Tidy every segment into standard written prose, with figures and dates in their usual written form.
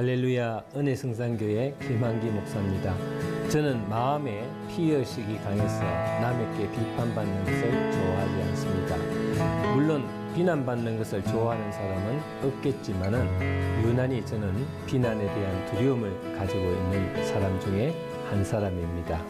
할렐루야, 은혜성산교회 김한기 목사입니다. 저는 마음에 피의식이 강해서 남에게 비판받는 것을 좋아하지 않습니다. 물론 비난받는 것을 좋아하는 사람은 없겠지만은 유난히 저는 비난에 대한 두려움을 가지고 있는 사람 중에 한 사람입니다.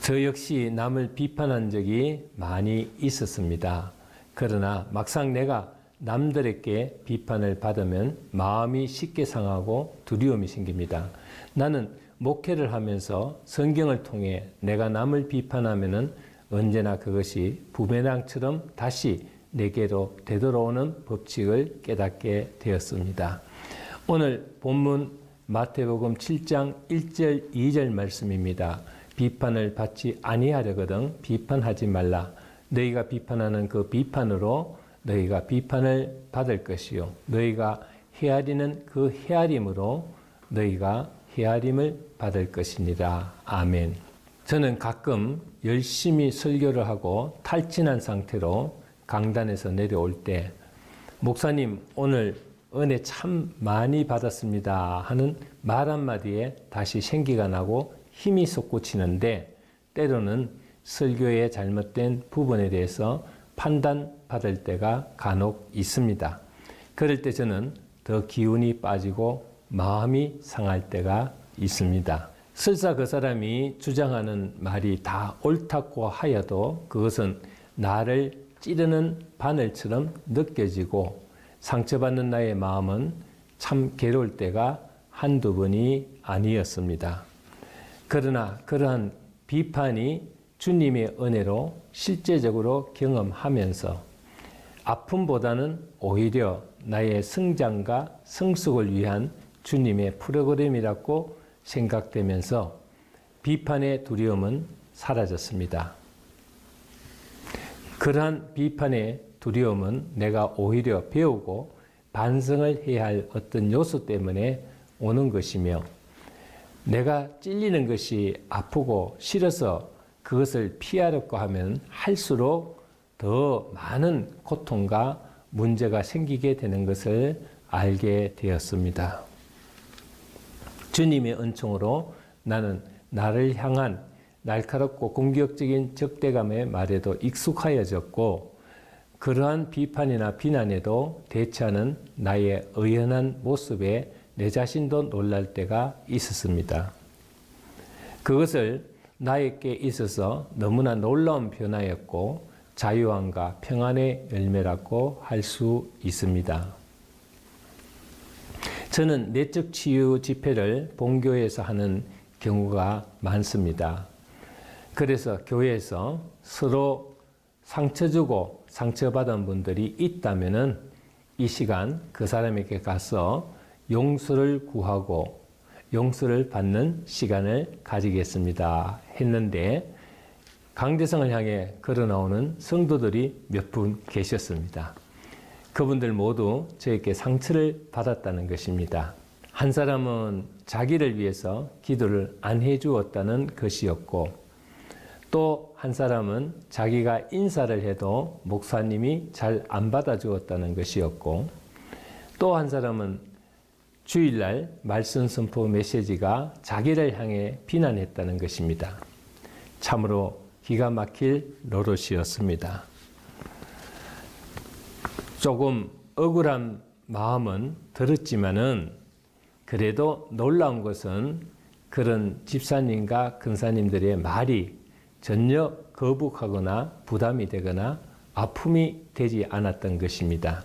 저 역시 남을 비판한 적이 많이 있었습니다. 그러나 막상 내가 남들에게 비판을 받으면 마음이 쉽게 상하고 두려움이 생깁니다. 나는 목회를 하면서 성경을 통해 내가 남을 비판하면은 언제나 그것이 부메랑처럼 다시 내게로 되돌아오는 법칙을 깨닫게 되었습니다. 오늘 본문 마태복음 7장 1절 2절 말씀입니다. 비판을 받지 아니하려거든 비판하지 말라. 너희가 비판하는 그 비판으로 너희가 비판을 받을 것이요 너희가 헤아리는 그 헤아림으로 너희가 헤아림을 받을 것이니라. 아멘. 저는 가끔 열심히 설교를 하고 탈진한 상태로 강단에서 내려올 때 목사님 오늘 은혜 참 많이 받았습니다 하는 말 한마디에 다시 생기가 나고 힘이 솟구치는데 때로는 설교의 잘못된 부분에 대해서 판단받을 때가 간혹 있습니다. 그럴 때 저는 더 기운이 빠지고 마음이 상할 때가 있습니다. 설사 그 사람이 주장하는 말이 다 옳다고 하여도 그것은 나를 찌르는 바늘처럼 느껴지고 상처받는 나의 마음은 참 괴로울 때가 한두 번이 아니었습니다. 그러나 그러한 비판이 주님의 은혜로 실제적으로 경험하면서 아픔보다는 오히려 나의 성장과 성숙을 위한 주님의 프로그램이라고 생각되면서 비판의 두려움은 사라졌습니다. 그러한 비판의 두려움은 내가 오히려 배우고 반성을 해야 할 어떤 요소 때문에 오는 것이며 내가 찔리는 것이 아프고 싫어서 그것을 피하려고 하면 할수록 더 많은 고통과 문제가 생기게 되는 것을 알게 되었습니다. 주님의 은총으로 나는 나를 향한 날카롭고 공격적인 적대감의 말에도 익숙하여졌고 그러한 비판이나 비난에도 대처하는 나의 의연한 모습에 내 자신도 놀랄 때가 있었습니다. 그것을 나에게 있어서 너무나 놀라운 변화였고 자유함과 평안의 열매라고 할 수 있습니다. 저는 내적 치유 집회를 본교회에서 하는 경우가 많습니다. 그래서 교회에서 서로 상처 주고 상처받은 분들이 있다면은 이 시간 그 사람에게 가서 용서를 구하고 용서를 받는 시간을 가지겠습니다 했는데 강대상을 향해 걸어 나오는 성도들이 몇 분 계셨습니다. 그분들 모두 저에게 상처를 받았다는 것입니다. 한 사람은 자기를 위해서 기도를 안 해주었다는 것이었고 또 한 사람은 자기가 인사를 해도 목사님이 잘 안 받아주었다는 것이었고 또 한 사람은 주일날 말씀 선포 메시지가 자기를 향해 비난했다는 것입니다. 참으로 기가 막힐 노릇이었습니다. 조금 억울한 마음은 들었지만은 그래도 놀라운 것은 그런 집사님과 근사님들의 말이 전혀 거북하거나 부담이 되거나 아픔이 되지 않았던 것입니다.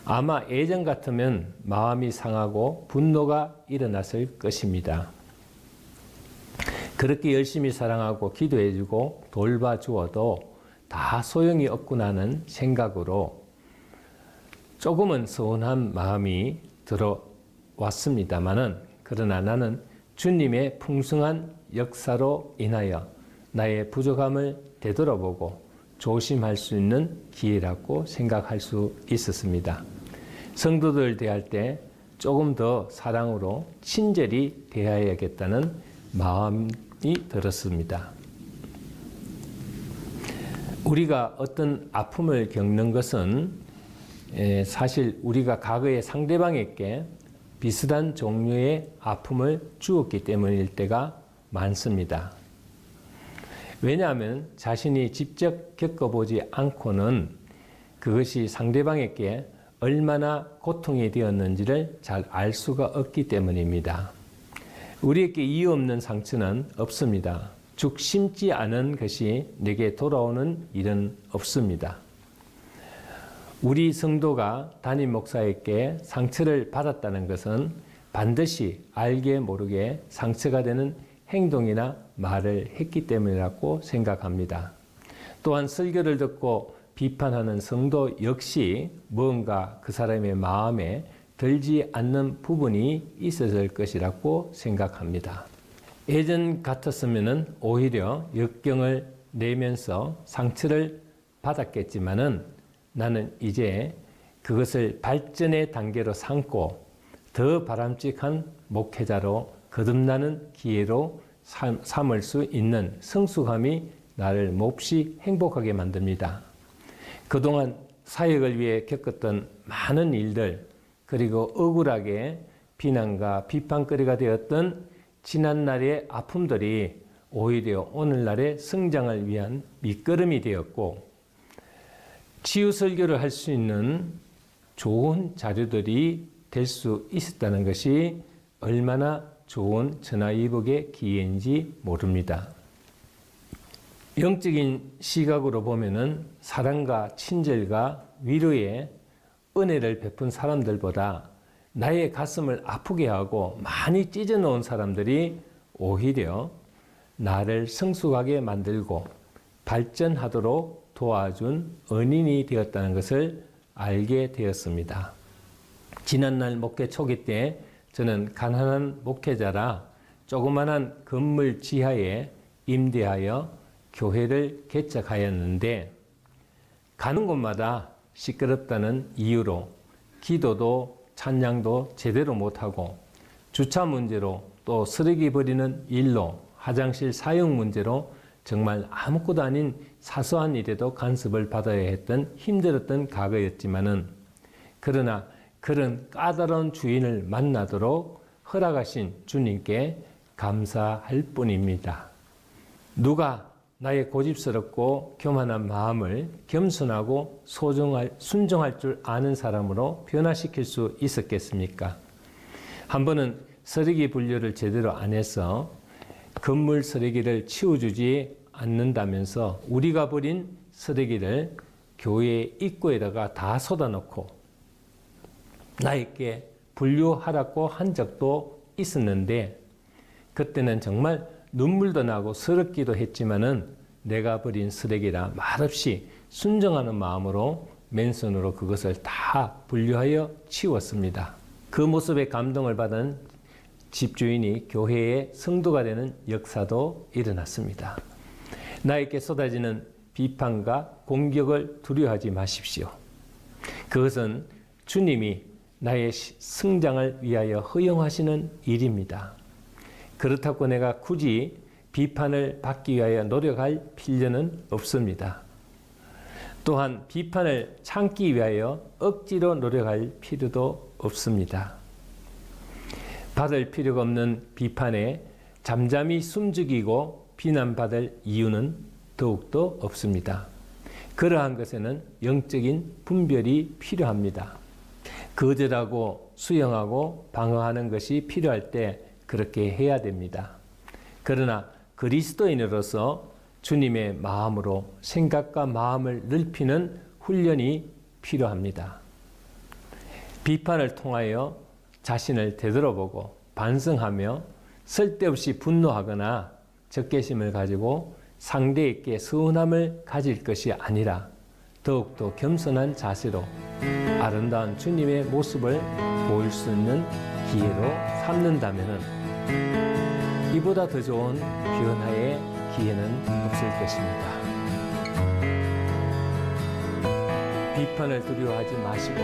아마 예전 같으면 마음이 상하고 분노가 일어났을 것입니다. 그렇게 열심히 사랑하고 기도해주고 돌봐주어도 다 소용이 없구나는 생각으로 조금은 서운한 마음이 들어왔습니다마는 그러나 나는 주님의 풍성한 역사로 인하여 나의 부족함을 되돌아보고 조심할 수 있는 기회라고 생각할 수 있었습니다. 성도들 대할 때 조금 더 사랑으로 친절히 대해야겠다는 마음이 들었습니다. 우리가 어떤 아픔을 겪는 것은 사실 우리가 과거에 상대방에게 비슷한 종류의 아픔을 주었기 때문일 때가 많습니다. 왜냐하면 자신이 직접 겪어보지 않고는 그것이 상대방에게 얼마나 고통이 되었는지를 잘 알 수가 없기 때문입니다. 우리에게 이유 없는 상처는 없습니다. 죽 심지 않은 것이 내게 돌아오는 일은 없습니다. 우리 성도가 담임 목사에게 상처를 받았다는 것은 반드시 알게 모르게 상처가 되는 행동이나 말을 했기 때문이라고 생각합니다. 또한 설교를 듣고 비판하는 성도 역시 무언가 그 사람의 마음에 들지 않는 부분이 있었을 것이라고 생각합니다. 예전 같았으면 오히려 역경을 내면서 상처를 받았겠지만은 나는 이제 그것을 발전의 단계로 삼고 더 바람직한 목회자로 거듭나는 기회로 삼을 수 있는 성숙함이 나를 몹시 행복하게 만듭니다. 그동안 사역을 위해 겪었던 많은 일들, 그리고 억울하게 비난과 비판거리가 되었던 지난날의 아픔들이 오히려 오늘날의 성장을 위한 밑거름이 되었고, 치유 설교를 할 수 있는 좋은 자료들이 될 수 있었다는 것이 얼마나 좋은 전화위복의 기회인지 모릅니다. 영적인 시각으로 보면은 사랑과 친절과 위로의 은혜를 베푼 사람들보다 나의 가슴을 아프게 하고 많이 찢어놓은 사람들이 오히려 나를 성숙하게 만들고 발전하도록 도와준 은인이 되었다는 것을 알게 되었습니다. 지난날 목회 초기 때 저는 가난한 목회자라 조그마한 건물 지하에 임대하여 교회를 개척하였는데, 가는 곳마다 시끄럽다는 이유로 기도도 찬양도 제대로 못하고, 주차 문제로 또 쓰레기 버리는 일로, 화장실 사용 문제로 정말 아무것도 아닌 사소한 일에도 간섭을 받아야 했던 힘들었던 과거였지만은, 그러나 그런 까다로운 주인을 만나도록 허락하신 주님께 감사할 뿐입니다. 누가 나의 고집스럽고 교만한 마음을 겸손하고 순종할 줄 아는 사람으로 변화시킬 수 있었겠습니까? 한 번은 쓰레기 분류를 제대로 안 해서 건물 쓰레기를 치워주지 않는다면서 우리가 버린 쓰레기를 교회 입구에다가 다 쏟아놓고 나에게 분류하라고 한 적도 있었는데, 그때는 정말 눈물도 나고 서럽기도 했지만은 내가 버린 쓰레기라 말없이 순종하는 마음으로 맨손으로 그것을 다 분류하여 치웠습니다. 그 모습에 감동을 받은 집주인이 교회의 성도가 되는 역사도 일어났습니다. 나에게 쏟아지는 비판과 공격을 두려워하지 마십시오. 그것은 주님이 나의 성장을 위하여 허용하시는 일입니다. 그렇다고 내가 굳이 비판을 받기 위하여 노력할 필요는 없습니다. 또한 비판을 참기 위하여 억지로 노력할 필요도 없습니다. 받을 필요가 없는 비판에 잠잠히 숨죽이고 비난받을 이유는 더욱더 없습니다. 그러한 것에는 영적인 분별이 필요합니다. 거절하고 수용하고 방어하는 것이 필요할 때 그렇게 해야 됩니다. 그러나 그리스도인으로서 주님의 마음으로 생각과 마음을 넓히는 훈련이 필요합니다. 비판을 통하여 자신을 되돌아보고 반성하며 쓸데없이 분노하거나 적개심을 가지고 상대에게 서운함을 가질 것이 아니라 더욱더 겸손한 자세로 아름다운 주님의 모습을 보일 수 있는 기회로 삼는다면 이보다 더 좋은 변화의 기회는 없을 것입니다. 비판을 두려워하지 마시고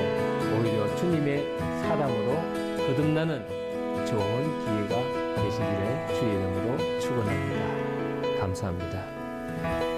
오히려 주님의 사람으로 거듭나는 좋은 기회가 되시기를 주의 이름으로 축원합니다. 감사합니다.